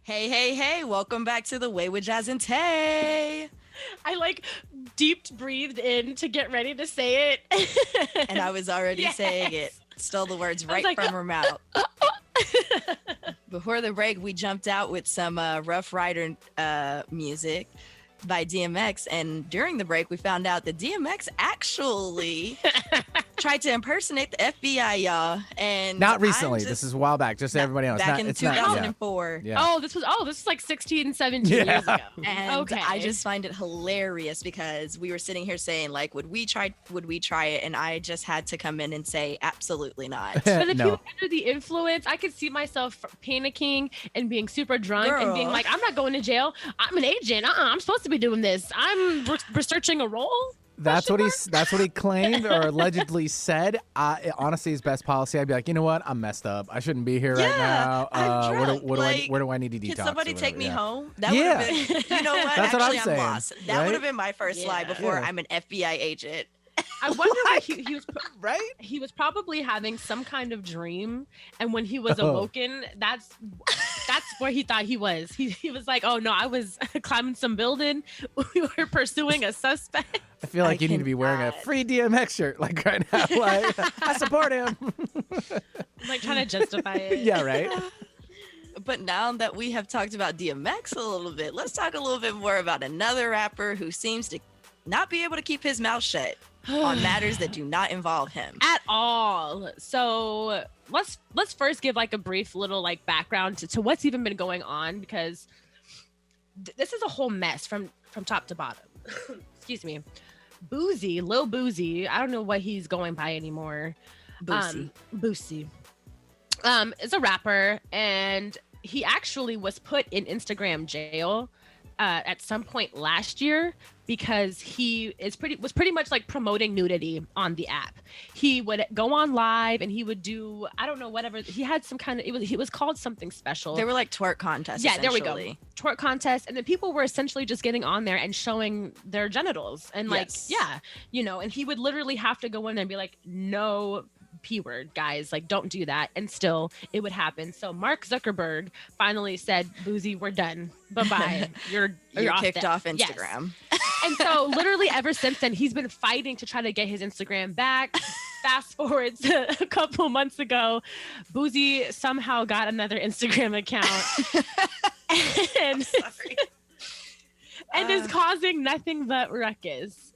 Hey, hey, hey, welcome back to the Way with Jazz and Tay. I like deep breathed in to get ready to say it. And I was already saying it. Stole the words right like, from her mouth. Before the break, we jumped out with some Rough Rider music by DMX. And during the break, we found out that DMX actually tried to impersonate the FBI, y'all. And not recently. This is a while back. Just so everybody knows. Back in 2004. Yeah. This was like 16, 17 years ago. And I just find it hilarious because we were sitting here saying, like, would we try it? And I just had to come in and say, absolutely not. But if you were under the influence, I could see myself panicking and being super drunk and being like, I'm not going to jail. I'm an agent. I'm supposed to be doing this. I'm researching a role. That's what he claimed or allegedly said. Honestly, his best policy, I'd be like, you know what? I'm messed up. I shouldn't be here right now. I'm drunk. Where do I need to detox? Can somebody take me home? That would have been, you know what? That's Actually, what I'm lost. That would have been my first slide before I'm an FBI agent. I wonder if he was right. He was probably having some kind of dream, and when he was awoken, that's where he thought he was. He was like, "Oh no, I was climbing some building. We were pursuing a suspect." I feel like you need to be wearing a free DMX shirt, like right now. Like, I support him. I'm like trying to justify it. Yeah, right. But now that we have talked about DMX a little bit, let's talk a little bit more about another rapper who seems to not be able to keep his mouth shut on matters that do not involve him at all. So let's first give like a brief little like background to what's even been going on, because this is a whole mess from top to bottom. Excuse me. Lil Boosie, I don't know what he's going by anymore. Boosie is a rapper, and he actually was put in Instagram jail at some point last year because he was pretty much like promoting nudity on the app. He would go on live and he would do, I don't know, whatever. He had some kind of, it was called something special. They were like twerk contests. Yeah, there we go. Twerk contests. And then people were essentially just getting on there and showing their genitals. And like, and he would literally have to go in there and be like, no P word, guys, like don't do that. And still it would happen. So Mark Zuckerberg finally said, Boosie, we're done. Bye-bye. You're kicked off Instagram. Yes. And so literally ever since then, he's been fighting to try to get his Instagram back. Fast forward to a couple months ago, Boosie somehow got another Instagram account and is causing nothing but ruckus.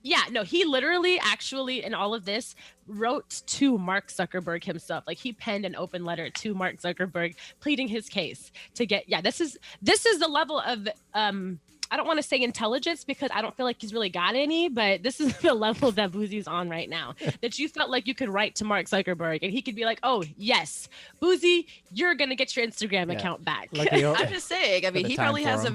He literally actually in all of this wrote to Mark Zuckerberg himself. Like he penned an open letter to Mark Zuckerberg pleading his case to get, this is the level of, I don't want to say intelligence because I don't feel like he's really got any, but this is the level that Boosie's on right now. That you felt like you could write to Mark Zuckerberg and he could be like, oh, yes, Boosie, you're going to get your Instagram account back. I'm just saying, I mean, he probably has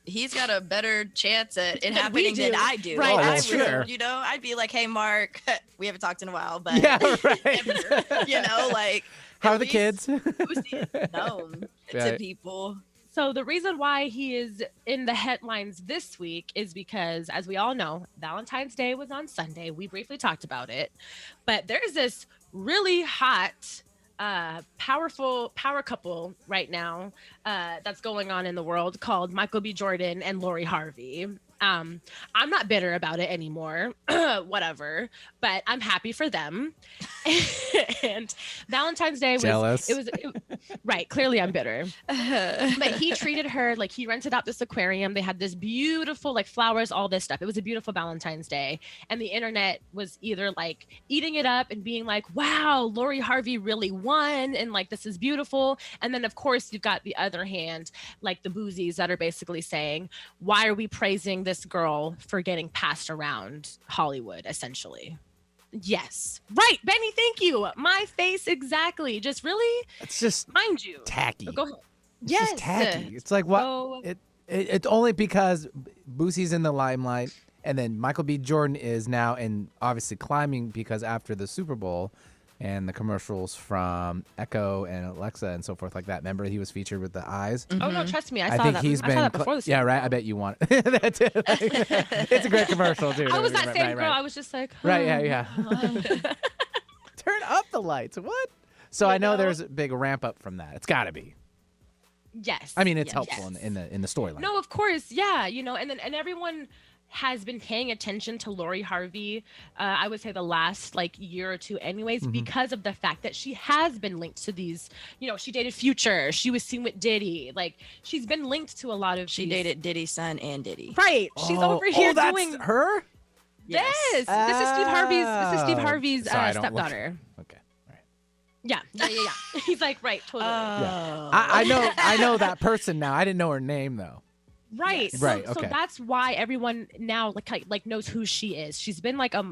he's got a better chance at it happening than I do. Right, that's true. I'd be like, hey, Mark, we haven't talked in a while, but like. How are the kids? Boosie is known to people. So the reason why he is in the headlines this week is because, as we all know, Valentine's Day was on Sunday. We briefly talked about it. But there's this really hot, powerful power couple right now that's going on in the world called Michael B. Jordan and Lori Harvey. I'm not bitter about it anymore, whatever, but I'm happy for them. And Valentine's Day jealous. Right. Clearly I'm bitter, but he treated her like he rented out this aquarium. They had this beautiful, like flowers, all this stuff. It was a beautiful Valentine's Day. And the internet was either like eating it up and being like, wow, Lori Harvey really won. And like, this is beautiful. And then of course you've got the other hand, like the Boosies that are basically saying, why are we praising this girl for getting passed around Hollywood, essentially? Yes. Right. Benny, thank you. My face. Exactly. Just really. It's just mind you. Tacky. Go ahead. It's just tacky. It's like what? It's only because Boosie's in the limelight and then Michael B. Jordan is now and obviously climbing because after the Super Bowl and the commercials from Echo and Alexa and so forth like that. Remember he was featured with the eyes? Mm-hmm. Oh, no, trust me. I saw think that. He's I saw that before the Super Bowl. Yeah, right. I bet you want it. That's it. It's a great commercial, too. I was that same girl. I was just like, right, yeah. Turn up the lights. What? So I know there's a big ramp up from that. It's got to be. Yes. I mean, it's Yes. helpful in the storyline. No, of course, yeah, and everyone has been paying attention to Lori Harvey. I would say the last like year or two, anyways, because of the fact that she has been linked to these. She dated Future. She was seen with Diddy. Like she's been linked to a lot of. She dated Diddy's son and Diddy. Right. She's over here that's doing her. Yes. This is Steve Harvey's stepdaughter. Okay. All right. Yeah. He's like, right, totally. Yeah. I know that person now. I didn't know her name though. Right. Yes. Right. So Okay. that's why everyone now like knows who she is. She's been like a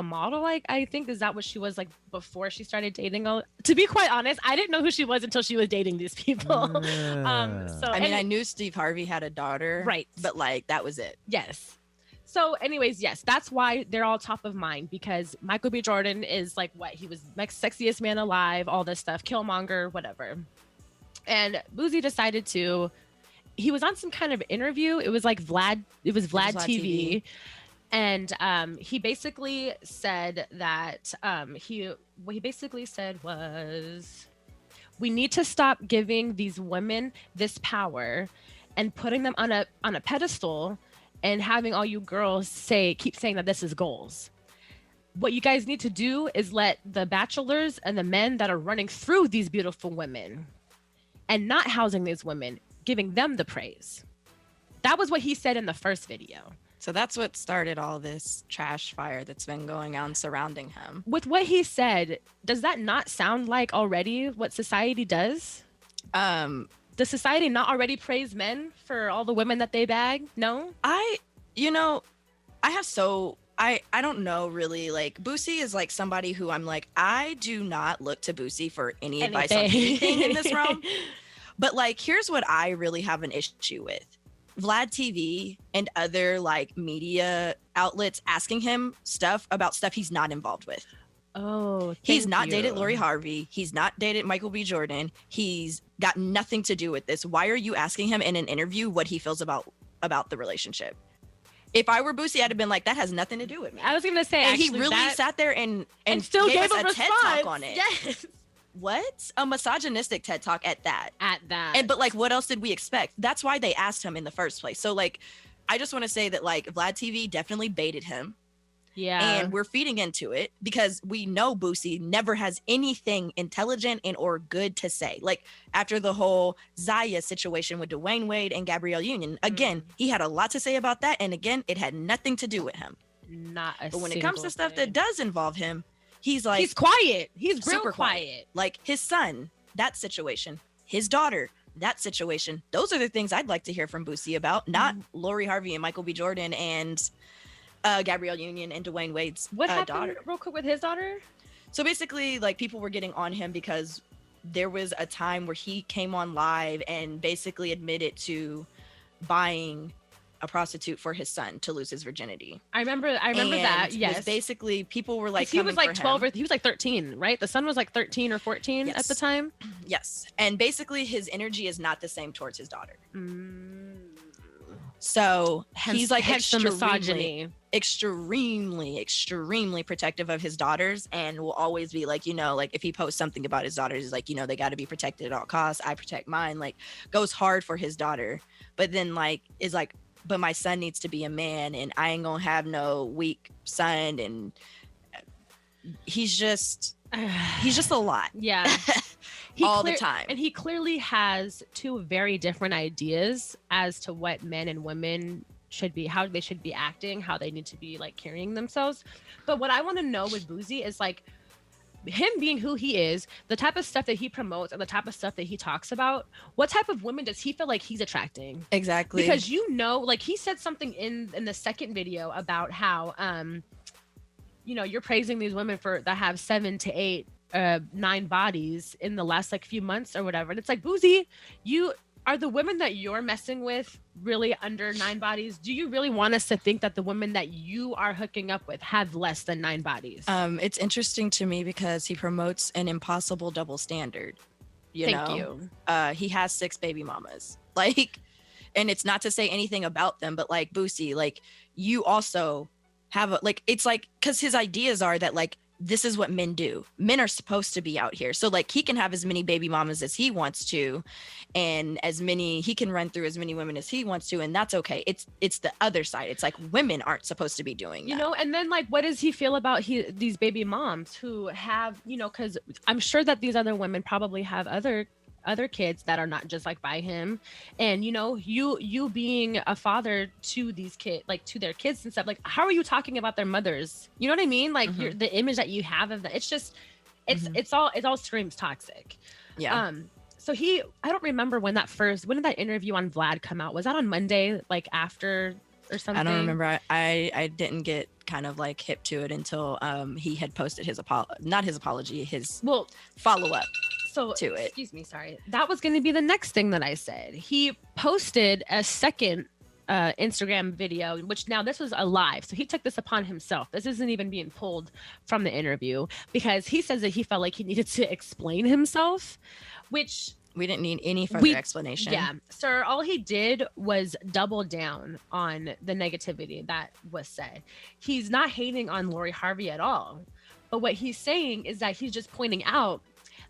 model. Like I think is that what she was like before she started dating. To be quite honest, I didn't know who she was until she was dating these people. I knew Steve Harvey had a daughter. Right. But like that was it. Yes. So anyways, yes, that's why they're all top of mind because Michael B. Jordan is like what he was like sexiest man alive, all this stuff, Killmonger, whatever. And Boosie decided to. He was on some kind of interview. It was like Vlad TV. And he basically said that what he basically said was, we need to stop giving these women this power and putting them on a pedestal and having all you girls keep saying that this is goals. What you guys need to do is let the bachelors and the men that are running through these beautiful women and not housing these women, giving them the praise. That was what he said in the first video. So that's what started all this trash fire that's been going on surrounding him. With what he said, does that not sound like already what society does? Does society not already praise men for all the women that they bag? No? I don't know really. Like Boosie is like somebody who I'm like, I do not look to Boosie for any advice on anything in this realm. But like, here's what I really have an issue with. Vlad TV and other like media outlets asking him stuff about stuff he's not involved with. Oh, he's not dated Lori Harvey. He's not dated Michael B. Jordan. He's got nothing to do with this. Why are you asking him in an interview what he feels about the relationship? If I were Boosie, I'd have been like, that has nothing to do with me. I was going to say, and actually, he really sat there and still gave us a TED talk on it. Yes. What? A misogynistic TED talk at that. But like, what else did we expect? That's why they asked him in the first place. So like, I just want to say that like Vlad TV definitely baited him. Yeah. And we're feeding into it because we know Boosie never has anything intelligent and or good to say. Like after the whole Zaya situation with Dwayne Wade and Gabrielle Union, again, he had a lot to say about that. And again, it had nothing to do with him. But when it comes to stuff that does involve him, he's like, he's quiet. He's real super quiet. Like his son, that situation, his daughter, that situation. Those are the things I'd like to hear from Boosie about, not Lori Harvey and Michael B. Jordan and Gabrielle Union and Dwayne Wade's what happened daughter. Real quick with his daughter? So basically, like people were getting on him because there was a time where he came on live and basically admitted to buying a prostitute for his son to lose his virginity. I remember that. Yes. Basically, people were like, he was like 12 or he was like 13, right? The son was like 13 or 14 at the time. Yes. And basically his energy is not the same towards his daughter. So he's like extremely protective of his daughters and will always be like, like if he posts something about his daughters, he's like, they got to be protected at all costs. I protect mine, like goes hard for his daughter, but then like is like, but my son needs to be a man and I ain't gonna have no weak son. And he's just a lot. Yeah. All the time. And he clearly has two very different ideas as to what men and women should be, how they should be acting, how they need to be like carrying themselves. But what I want to know with Boosie is like him being who he is, the type of stuff that he promotes and the type of stuff that he talks about, what type of women does he feel like he's attracting? Exactly. Because like he said something in the second video about how you're praising these women that have 7 to 8 9 bodies in the last like few months or whatever. And it's like, Boosie, are the women that you're messing with really under 9 bodies? Do you really want us to think that the women that you are hooking up with have less than 9 bodies? It's interesting to me because he promotes an impossible double standard. Thank you. He has 6 baby mamas. Like, and it's not to say anything about them, but like Boosie, like you also have it's like, because his ideas are that like this is what men do. Men are supposed to be out here. So like he can have as many baby mamas as he wants to, and he can run through as many women as he wants to, and that's okay. It's the other side. It's like women aren't supposed to be doing that. You know, and then like what does he feel about these baby moms who have, you know, because I'm sure that these other women probably have other kids that are not just like by him, and you know, you being a father to these kids, like to their kids and stuff, like how are you talking about their mothers? You know what I mean? Like the image that you have of that, it's just it all screams toxic. Yeah. So I don't remember when did that interview on Vlad come out? Was that on Monday, like after or something? I don't remember. I didn't get kind of like hip to it until he had posted his follow-up to it. Excuse me, sorry. That was going to be the next thing that I said. He posted a second Instagram video, which now this was a live. So he took this upon himself. This isn't even being pulled from the interview, because he says that he felt like he needed to explain himself, which we didn't need any further explanation. Yeah, sir. All he did was double down on the negativity that was said. He's not hating on Lori Harvey at all. But what he's saying is that he's just pointing out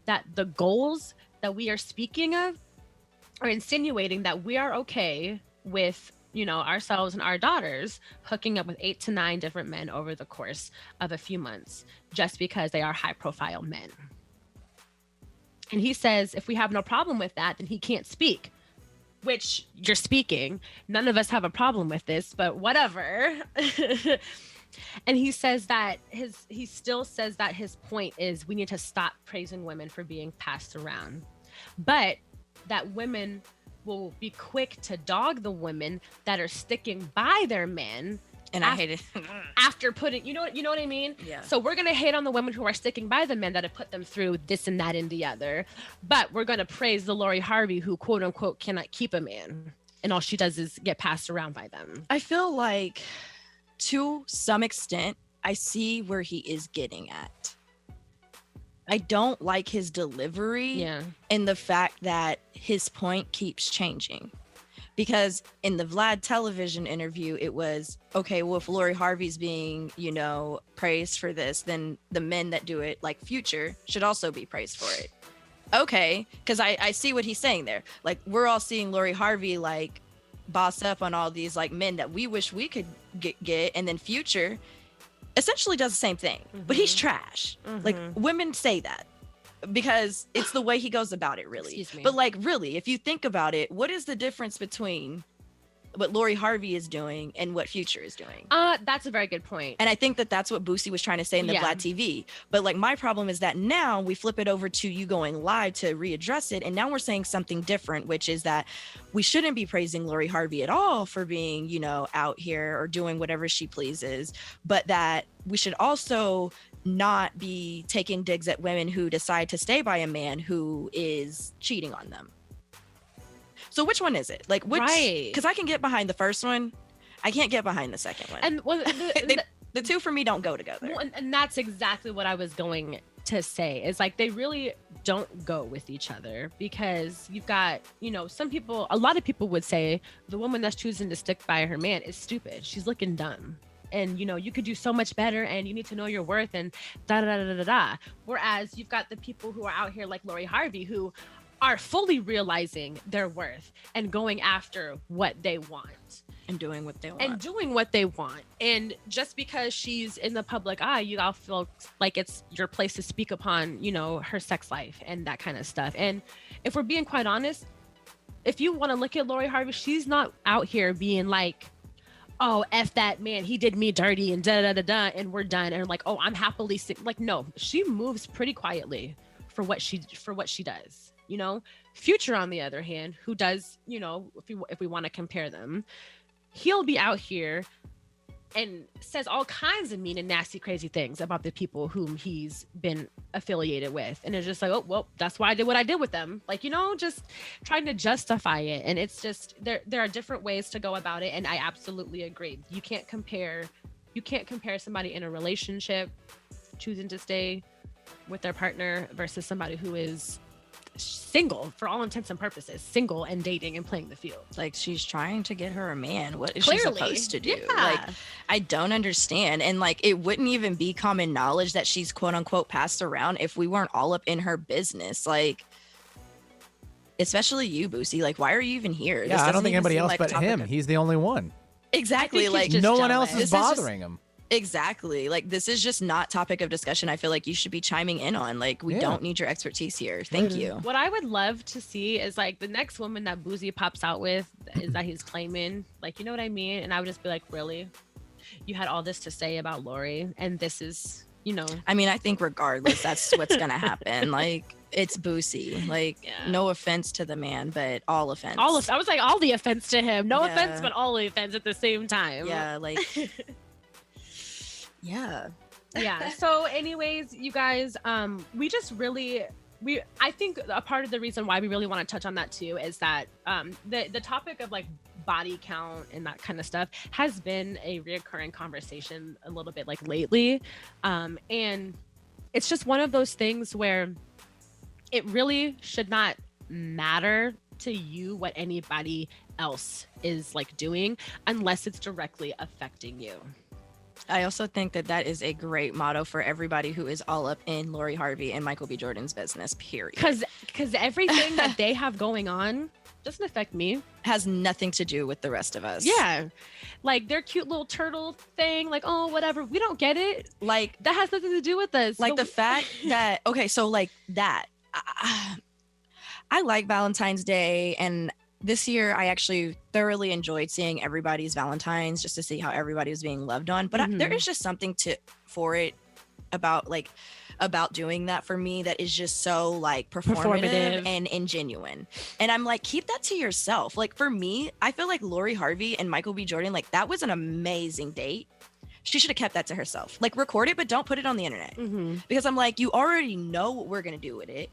that the goals that we are speaking of are insinuating that we are okay with, you know, ourselves and our daughters hooking up with 8 to 9 different men over the course of a few months, just because they are high profile men. And he says, if we have no problem with that, then he can't speak, which you're speaking. None of us have a problem with this, but whatever. And he says that he still says that his point is we need to stop praising women for being passed around, but that women will be quick to dog the women that are sticking by their men. And I hate it. After putting, you know what I mean? Yeah. So we're going to hate on the women who are sticking by the men that have put them through this and that and the other, but we're going to praise the Lori Harvey who quote unquote cannot keep a man, and all she does is get passed around by them. I feel like, to some extent, I see where he is getting at. I don't like his delivery and the fact that his point keeps changing. Because in the Vlad television interview, it was, okay, well, if Lori Harvey's being, you know, praised for this, then the men that do it, like Future, should also be praised for it. Okay, because I see what he's saying there. Like, we're all seeing Lori Harvey, like, boss up on all these like men that we wish we could get, and then Future essentially does the same thing, but he's trash. Like, women say that because it's the way he goes about it, really. But like, really, if you think about it, what is the difference between what Lori Harvey is doing and what Future is doing? That's a very good point. And I think that that's what Boosie was trying to say in the Vlad TV. But like, my problem is that now we flip it over to you going live to readdress it, and now we're saying something different, which is that we shouldn't be praising Lori Harvey at all for being, you know, out here or doing whatever she pleases, but that we should also not be taking digs at women who decide to stay by a man who is cheating on them. So which one is it? Like, which? Because I can get behind the first one, I can't get behind the second one. And well, the two for me don't go together. Well, and that's exactly what I was going to say. Is like, they really don't go with each other, because you've got, you know, a lot of people would say the woman that's choosing to stick by her man is stupid. She's looking dumb. And, you know, you could do so much better, and you need to know your worth, and da da da da da. Whereas you've got the people who are out here like Lori Harvey, who are fully realizing their worth and going after what they want. And doing what they want. And just because she's in the public eye, you all feel like it's your place to speak upon, you know, her sex life and that kind of stuff. And if we're being quite honest, if you want to look at Lori Harvey, she's not out here being like, oh, F that man, he did me dirty and da da da da, and we're done. And like, oh, I'm happily sick. Like, no, she moves pretty quietly for what she does. You know, Future, on the other hand, who does, you know, if we want to compare them, he'll be out here and says all kinds of mean and nasty, crazy things about the people whom he's been affiliated with. And it's just like, oh, well, that's why I did what I did with them. Like, you know, just trying to justify it. And it's just, there are different ways to go about it. And I absolutely agree. You can't compare somebody in a relationship choosing to stay with their partner versus somebody who is single for all intents and purposes, single and dating and playing the field. Like, she's trying to get her a man. What is Clearly. she supposed to do? Yeah. Like, I don't understand. And like, it wouldn't even be common knowledge that she's quote unquote passed around if we weren't all up in her business. Like, especially you, Boosie. Like, why are you even here? Yeah, I don't think anybody else but him. He's the only one. Exactly. Like, no one else is bothering him. Exactly. Like, this is just not topic of discussion. I feel like you should be chiming in on. Like, we don't need your expertise here. Thank you. What I would love to see is like the next woman that Boosie pops out with is that he's claiming, like, you know what I mean? And I would just be like, really? You had all this to say about Lori, and this is, you know. I mean, I think regardless, that's what's gonna happen. Like, it's Boosie. Like, no offense to the man, but all offense. I was like, all the offense to him. No offense, but all the offense at the same time. Yeah, like. Yeah. So anyways, you guys, we just really, I think a part of the reason why we really want to touch on that too is that the topic of like body count and that kind of stuff has been a reoccurring conversation a little bit like lately. And it's just one of those things where it really should not matter to you what anybody else is like doing unless it's directly affecting you. I also think that is a great motto for everybody who is all up in Lori Harvey and Michael B. Jordan's business, period. Because everything that they have going on doesn't affect me. Has nothing to do with the rest of us. Yeah. Like their cute little turtle thing, like, oh, whatever. We don't get it. Like, that has nothing to do with us. Like, the fact that, okay, so like that, I like Valentine's Day, and this year, I actually thoroughly enjoyed seeing everybody's Valentine's just to see how everybody was being loved on. But there is just something about doing that for me that is just so like performative and ingenuine. And I'm like, keep that to yourself. Like, for me, I feel like Lori Harvey and Michael B. Jordan, like, that was an amazing date. She should have kept that to herself. Like, record it, but don't put it on the internet. Because I'm like, you already know what we're going to do with it.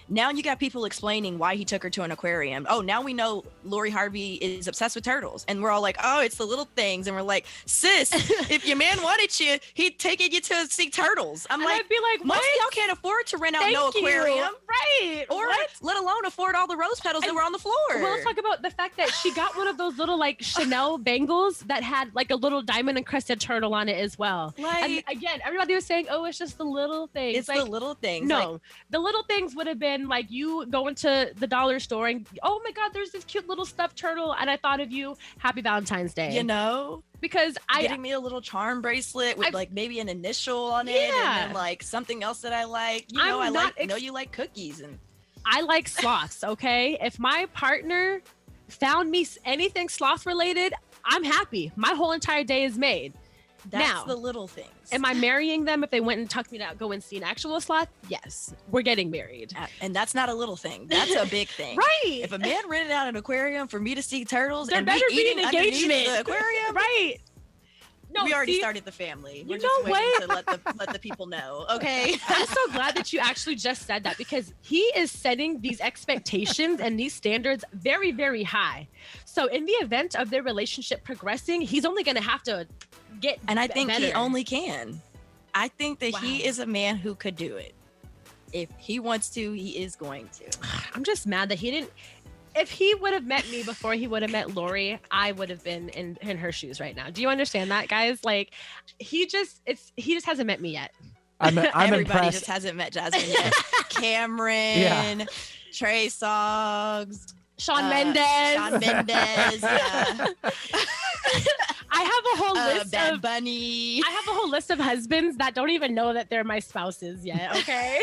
Now you got people explaining why he took her to an aquarium. Oh, now we know Lori Harvey is obsessed with turtles. And we're all like, oh, it's the little things. And we're like, sis, if your man wanted you, he'd taken you to see turtles. I'm like, I'd be like, most of y'all can't afford to rent out no aquarium. Right. Or let alone afford all the rose petals that were on the floor. Well, let's talk about the fact that she got one of those little like Chanel bangles that had like a little diamond encrusted turtle on it as well. Like, and again, everybody was saying, oh, it's just the little things. It's like, the little things. No, like, the little things would have been like you going to the dollar store and, oh my God, there's this cute little stuffed turtle and I thought of you. Happy Valentine's Day. You know? Because getting me a little charm bracelet with like maybe an initial on it and then like something else that I like. You know, I know you like cookies and I like sloths, okay? If my partner found me anything sloth related, I'm happy. My whole entire day is made. That's now, the little things. Am I marrying them if they went and tucked me to go and see an actual sloth? Yes. We're getting married. And that's not a little thing. That's a big thing. Right. If a man rented out an aquarium for me to see turtles, there and better be an engagement. The aquarium. Right. No, we already started the family. We're you just know waiting to let the people know. Okay. I'm so glad that you actually just said that because he is setting these expectations and these standards very, very high. So in the event of their relationship progressing, he's only going to have to get And I think better. he only can. I think that he is a man who could do it. If he wants to, he is going to. I'm just mad that he didn't. If he would have met me before he would have met Lori, I would have been in her shoes right now. Do you understand that, guys? Like, he just hasn't met me yet. I'm Everybody impressed. just hasn't met Jasmine yet. Cameron, Trey Soggs, Shawn Mendes. Yeah. I have a whole list Bad of Bunny. I have a whole list of husbands that don't even know that they're my spouses yet. Okay.